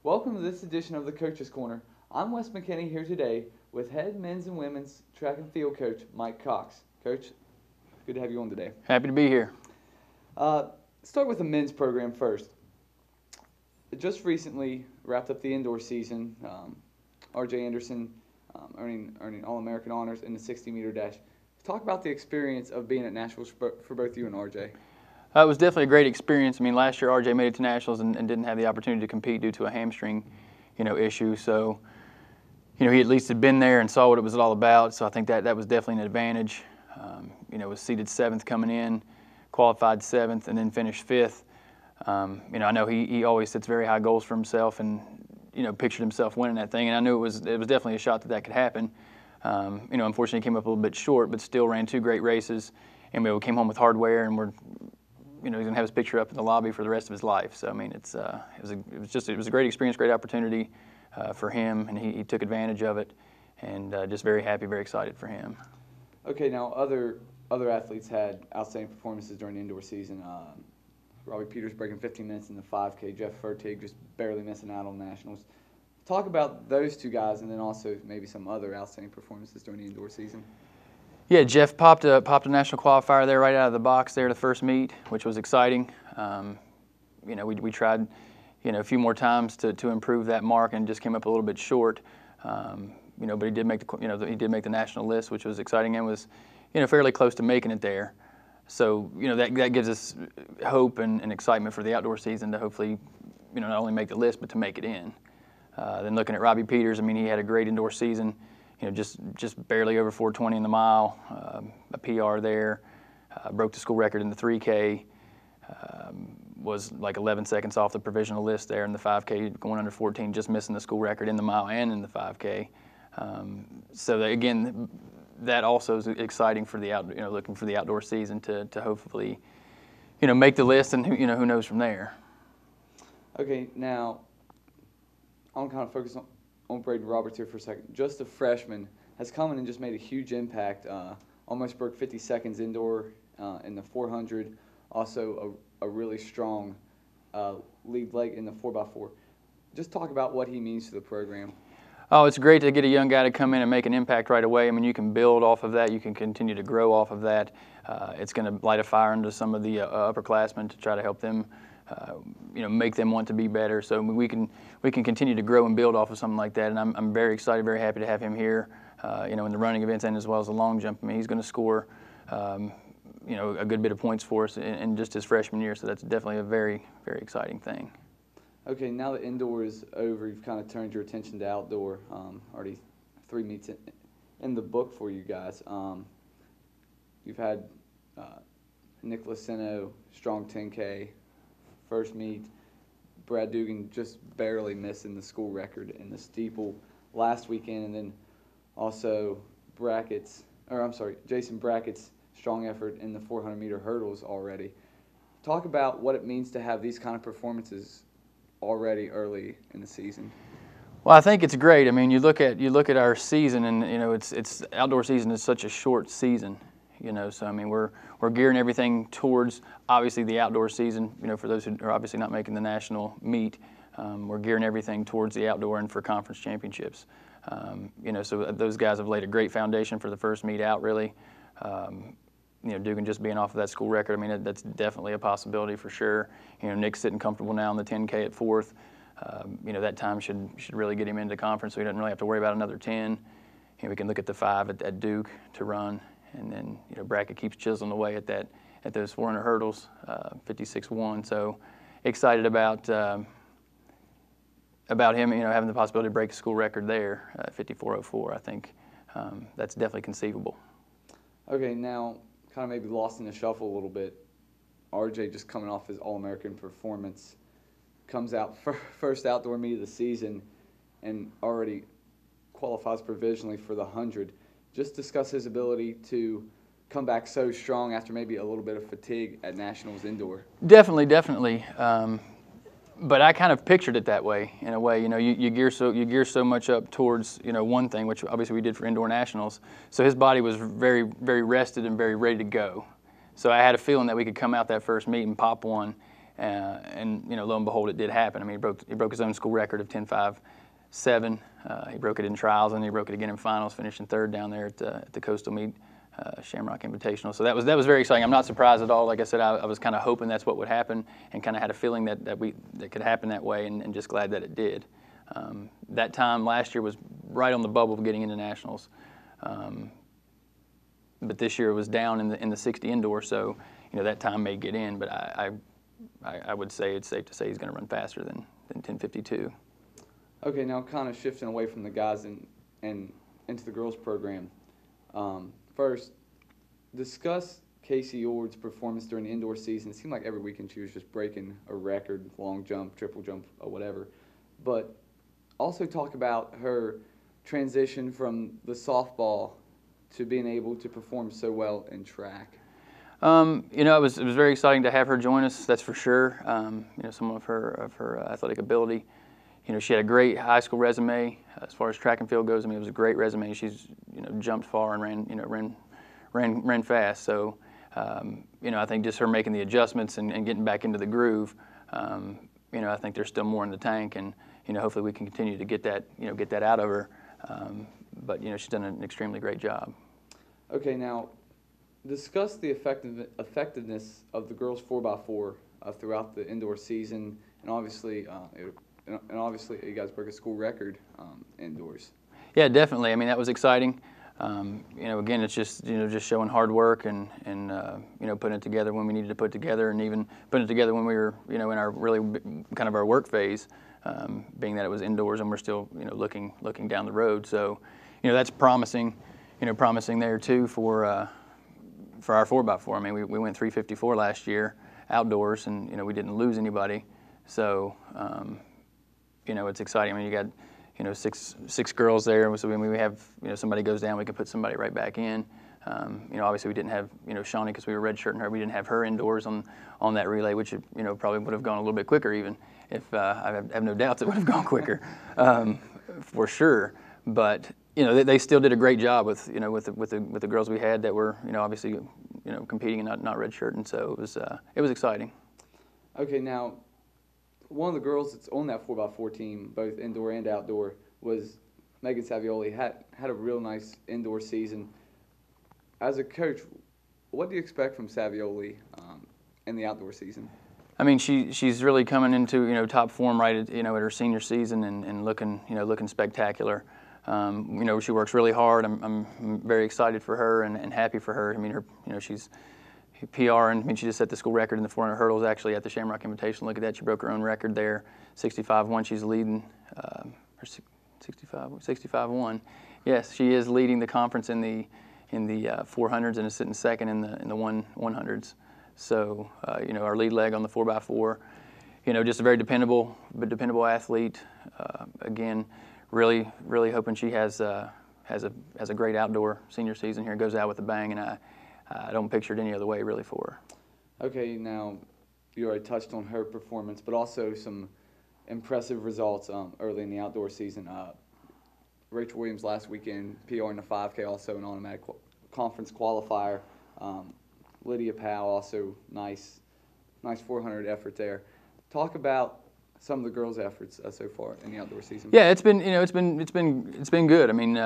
Welcome to this edition of the Coach's Corner. I'm Wes McKinney here today with head men's and women's track and field coach Mike Cox. Coach, good to have you on today. Happy to be here. Start with the men's program first. It just recently wrapped up the indoor season. R.J. Anderson earning All-American honors in the 60-meter dash. Talk about the experience of being at Nationals for both you and R.J. It was definitely a great experience. I mean, last year RJ made it to Nationals and didn't have the opportunity to compete due to a hamstring, issue. So, he at least had been there and saw what it was all about. So I think that was definitely an advantage. Was seeded seventh coming in, qualified seventh, and then finished fifth. I know he always sets very high goals for himself, and pictured himself winning that thing. And I knew it was definitely a shot that could happen. Unfortunately, he came up a little bit short, but still ran two great races. And we came home with hardware, and he's going to have his picture up in the lobby for the rest of his life. So I mean, it was a great experience, great opportunity for him, and he took advantage of it, and just very happy, very excited for him. Okay, now other athletes had outstanding performances during the indoor season. Robbie Peters breaking 15 minutes in the 5K. Jeff Fertig just barely missing out on nationals. Talk about those two guys, and then also maybe some other outstanding performances during the indoor season. Yeah, Jeff popped a national qualifier there right out of the box there, the first meet, which was exciting. We tried, a few more times to improve that mark and just came up a little bit short. But he did make the national list, which was exciting, and was, fairly close to making it there. So, that gives us hope and excitement for the outdoor season to hopefully, not only make the list but to make it in. Then looking at Robbie Peters, I mean, he had a great indoor season. Just barely over 4:20 in the mile, a PR there, broke the school record in the 3K, was like 11 seconds off the provisional list there in the 5K, going under 14, just missing the school record in the mile and in the 5K. Again, that also is exciting for the looking for the outdoor season to hopefully, make the list, and who knows from there. Okay, now I'm kind of focused on Braden Roberts here for a second. Just a freshman, has come in and just made a huge impact. Almost broke 50 seconds indoor in the 400. Also a really strong lead leg in the 4x4. Just talk about what he means to the program. Oh, it's great to get a young guy to come in and make an impact right away. I mean, you can build off of that. You can continue to grow off of that. It's going to light a fire into some of the upperclassmen to try to help them make them want to be better. So we can continue to grow and build off of something like that. And I'm very excited, very happy to have him here, in the running events and as well as the long jump. I mean, he's going to score, a good bit of points for us in just his freshman year. So that's definitely a very, very exciting thing. Okay, now that indoor is over, you've kind of turned your attention to outdoor. Already 3 meets in the book for you guys. You've had Nicholas Seno, strong 10K. First meet, Brad Dugan just barely missing the school record in the steeple last weekend, and then also Jason Brackett's strong effort in the 400-meter hurdles already. Talk about what it means to have these kind of performances already early in the season. Well, I think it's great. I mean, you look at our season, and it's outdoor season is such a short season. So I mean, we're gearing everything towards obviously the outdoor season. For those who are obviously not making the national meet, we're gearing everything towards the outdoor and for conference championships. So those guys have laid a great foundation for the first meet out. Really, Dugan just being off of that school record. I mean, that's definitely a possibility for sure. Nick's sitting comfortable now in the 10K at fourth. That time should really get him into conference, so he doesn't really have to worry about another 10. We can look at the 5 at Duke to run. And then, Brackett keeps chiseling away at those 400 hurdles, 56.1. So excited about him, having the possibility to break a school record there, 54.04. I think that's definitely conceivable. Okay, now kind of maybe lost in the shuffle a little bit. RJ just coming off his All-American performance, comes out first outdoor meet of the season, and already qualifies provisionally for the 100. Just discuss his ability to come back so strong after maybe a little bit of fatigue at Nationals indoor. Definitely. But I kind of pictured it that way in a way. You gear so much up towards one thing, which obviously we did for indoor nationals. So his body was very, very rested and very ready to go. So I had a feeling that we could come out that first meet and pop one, and lo and behold, it did happen. I mean, he broke his own school record of 10.5.7. He broke it in trials, and he broke it again in finals, finishing third down there at the Coastal Meet Shamrock Invitational. So that was very exciting. I'm not surprised at all. Like I said, I was kind of hoping that's what would happen, and kind of had a feeling that could happen that way, and just glad that it did. That time last year was right on the bubble of getting into nationals, but this year it was down in the 60 indoor, so that time may get in. But I would say it's safe to say he's going to run faster than 10.52. Okay, now kind of shifting away from the guys and into the girls program. First, discuss Casey Ord's performance during the indoor season. It seemed like every weekend she was just breaking a record, long jump, triple jump, or whatever. But also talk about her transition from the softball to being able to perform so well in track. It was very exciting to have her join us. That's for sure. Some of her athletic ability. She had a great high school resume as far as track and field goes. I mean, it was a great resume. She's jumped far and ran fast. So I think just her making the adjustments and getting back into the groove. I think there's still more in the tank, and hopefully we can continue to get that out of her. But she's done an extremely great job. Okay, now discuss the effectiveness of the girls 4x4 throughout the indoor season, and obviously you guys broke a school record indoors. Yeah, definitely. I mean, that was exciting. Again, it's just showing hard work and putting it together when we needed to put it together, and even putting it together when we were in our really kind of our work phase, being that it was indoors and we're still looking down the road. So that's promising. Promising there too for our 4x4. I mean, we went 354 last year outdoors, and we didn't lose anybody. So it's exciting. I mean, you got six girls there. So when we have somebody goes down, we can put somebody right back in. Obviously we didn't have Shawnee because we were redshirting her. We didn't have her indoors on that relay, which probably would have gone a little bit quicker even. If I have no doubts it would have gone quicker, for sure. But they still did a great job with the girls we had that were obviously competing and not redshirting. So it was exciting. Okay, now one of the girls that's on that 4x4 team, both indoor and outdoor, was Megan Savioli. Had a real nice indoor season. As a coach, what do you expect from Savioli in the outdoor season? I mean, she's really coming into top form right at her senior season and looking spectacular. She works really hard. I'm very excited for her and happy for her. I mean, she's PR, and I mean, she just set the school record in the 400 hurdles actually at the Shamrock Invitational. Look at that, she broke her own record there, 65-1. She's leading, 65-1. Yes, she is leading the conference in the 400s and is sitting second in the 100s. So our lead leg on the 4x4, just a very dependable athlete. Again, really hoping she has a great outdoor senior season here, goes out with a bang, and I don't picture it any other way really for her. Okay, now you already touched on her performance, but also some impressive results early in the outdoor season. Rachel Williams last weekend, PR in the 5K, also an automatic conference qualifier. Lydia Powell, also nice 400 effort there. Talk about some of the girls' efforts so far in the outdoor season. Yeah, it's been good. I mean,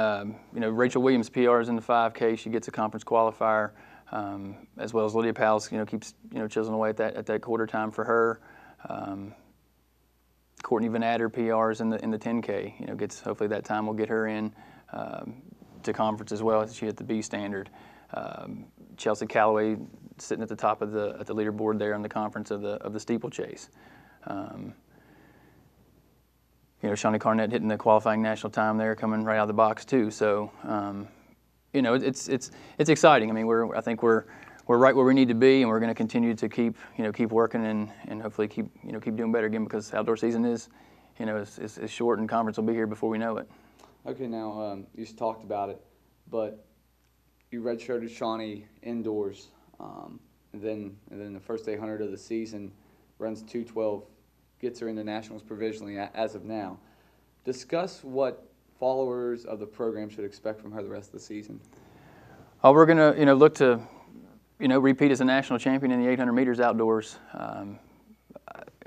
Rachel Williams PRs in the 5K. She gets a conference qualifier, as well as Lydia Powell's keeps chiseling away at that quarter time for her. Courtney Van Adder PRs in the 10K. Gets, hopefully that time will get her in to conference as well. She hit the B standard. Chelsea Calloway sitting at the top of the leaderboard there in the conference of the steeplechase. Shawnee Carnett hitting the qualifying national time there, coming right out of the box too. So, it's exciting. I mean, I think we're right where we need to be, and we're going to continue to keep working and hopefully keep doing better again, because outdoor season is short, and conference will be here before we know it. Okay, now you just talked about it, but you redshirted Shawnee indoors, and then the first 800 of the season, runs 2:12, gets her into nationals provisionally as of now. Discuss what followers of the program should expect from her the rest of the season. We're going to look to repeat as a national champion in the 800 meters outdoors.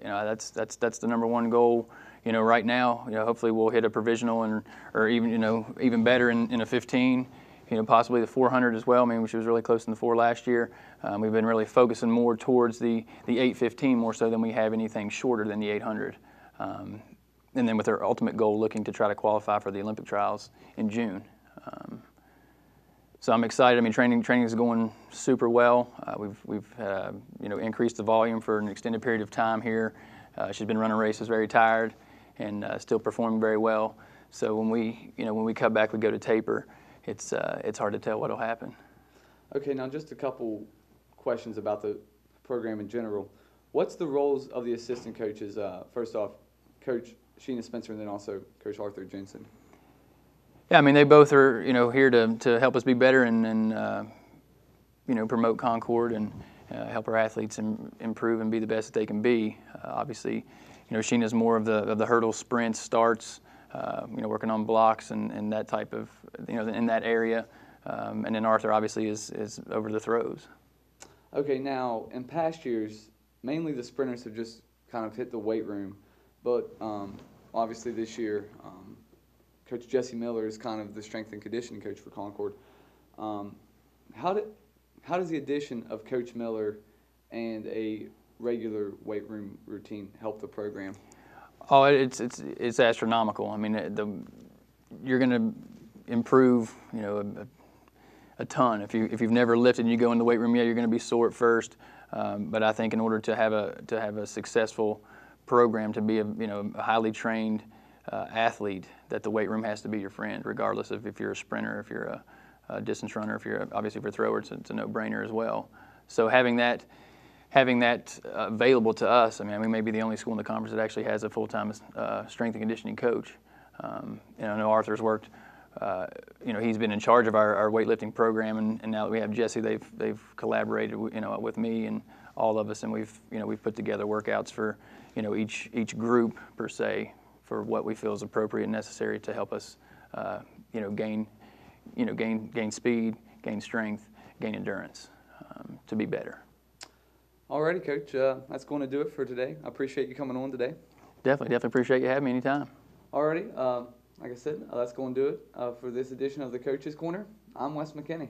That's the number one goal. Right now, hopefully we'll hit a provisional or even even better in a 15. Possibly the 400 as well. I mean, which was really close in the 4 last year. We've been really focusing more towards the 815 more so than we have anything shorter than the 800. And then with our ultimate goal, looking to try to qualify for the Olympic trials in June. So I'm excited. I mean, training is going super well. We've increased the volume for an extended period of time here. She's been running races very tired and still performing very well. So when we come back, we go to taper. It's hard to tell what'll happen. Okay, now just a couple questions about the program in general. What's the roles of the assistant coaches? First off, Coach Sheena Spencer, and then also Coach Arthur Jensen. Yeah, I mean, they both are here to help us be better and promote Concord and help our athletes improve and be the best that they can be. Obviously, Sheena's more of the hurdles, sprints, starts. Working on blocks and that type of, in that area. And then Arthur obviously is over the throws. Okay, now in past years, mainly the sprinters have just kind of hit the weight room, but obviously this year, Coach Jesse Miller is kind of the strength and conditioning coach for Concord. How does the addition of Coach Miller and a regular weight room routine help the program? Oh, it's astronomical. I mean, you're going to improve, a ton. If you've never lifted and you go in the weight room, yeah, you're going to be sore at first. But I think in order to have a successful program, to be a highly trained athlete, that the weight room has to be your friend, regardless of if you're a sprinter, if you're a distance runner, if you're a thrower, it's a no-brainer as well. So having that available to us, I mean, we may be the only school in the conference that actually has a full-time strength and conditioning coach. I know Arthur's worked. He's been in charge of our weightlifting program, and now that we have Jesse, they've collaborated, with me and all of us, and we've put together workouts for, each group per se for what we feel is appropriate and necessary to help us, gain speed, gain strength, gain endurance, to be better. Alrighty, Coach. That's going to do it for today. I appreciate you coming on today. Definitely appreciate you having me anytime. Alrighty. Like I said, that's going to do it for this edition of the Coach's Corner. I'm Wes McKinney.